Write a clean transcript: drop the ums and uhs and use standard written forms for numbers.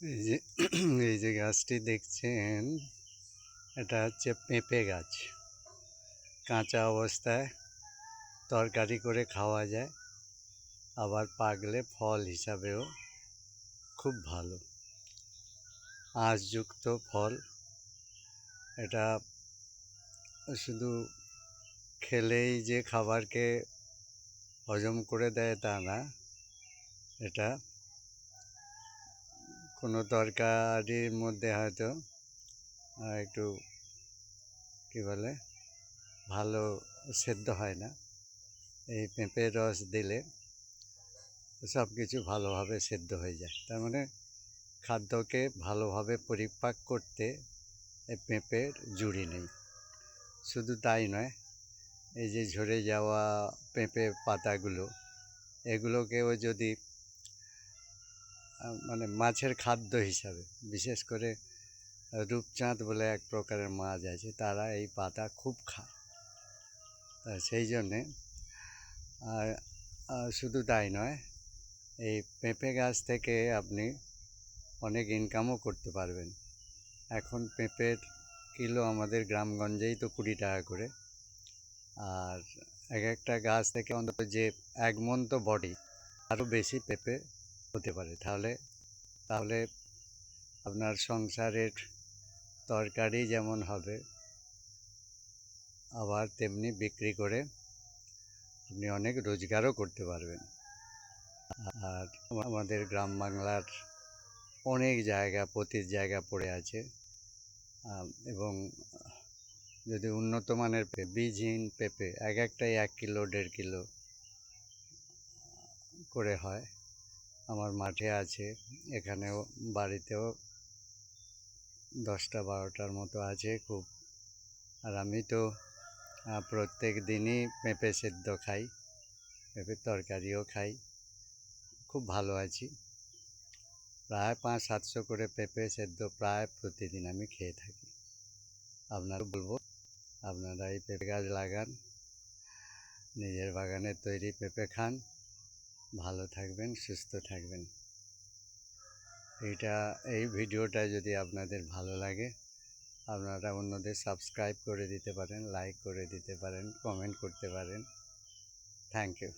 এই যে এই যে গাছটি দেখছেন, এটা হচ্ছে পেঁপে গাছ। কাঁচা অবস্থায় তরকারি করে খাওয়া যায়, আবার পাকলে ফল হিসাবেও খুব ভালো। আঁশযুক্ত ফল। এটা শুধু খেলেই যে খাবারকে হজম করে দেয় তা না, এটা কোনো তরকারির মধ্যে হয়তো একটু কী বলে ভালো সেদ্ধ হয় না, এই পেঁপের রস দিলে সব কিছু ভালোভাবে সেদ্ধ হয়ে যায়। তার মানে খাদ্যকে ভালোভাবে পরিপাক করতে এই পেঁপের জুড়ি নেই। শুধু তাই নয়, এই যে ঝরে যাওয়া পেঁপে পাতাগুলো, এগুলোকেও যদি মানে মাছের খাদ্য হিসাবে, বিশেষ করে রূপচাঁদ বলে এক প্রকারের মাছ আছে, তারা এই পাতা খুব খায়। তা সেই জন্যে শুধু তাই নয়, এই পেঁপে গাছ থেকে আপনি অনেক ইনকামও করতে পারবেন। এখন পেঁপের কিলো আমাদের গ্রামগঞ্জেই তো 20 টাকা করে। আর এক একটা গাছ থেকে অন্তত যে 1 মণ তো বডি, আরও বেশি পেঁপে হতে পারে। তাহলে আপনার সংসারের তরকারি যেমন হবে, আবার তেমনি বিক্রি করে আপনি অনেক রোজগারও করতে পারবেন। আর আমাদের গ্রাম বাংলার অনেক জায়গা, পতির জায়গা পড়ে আছে, এবং যদি উন্নত মানের বীজহীন পেঁপে এক একটাই 1 কিলো 1.5 কিলো করে হয়। আমার মাঠে আছে, এখানেও বাড়িতেও 10টা 12টার মতো আছে খুব। আর আমি তো প্রত্যেক দিনই পেঁপে সেদ্ধ খাই, পেঁপের তরকারিও খাই, খুব ভালো আছি। প্রায় 500-700 করে পেঁপে সেদ্ধ প্রায় প্রতিদিন আমি খেয়ে থাকি। আপনারা বলবো, আপনারা এই পেঁপে গাছ লাগান, নিজের বাগানের তৈরি পেঁপে খান, ভালো থাকবেন, সুস্থ থাকবেন। এই ভিডিওটা যদি আপনাদের ভালো লাগে, আপনারা অন্যদের সাবস্ক্রাইব করে দিতে পারেন, লাইক করে দিতে পারেন, কমেন্ট করতে পারেন। Thank you.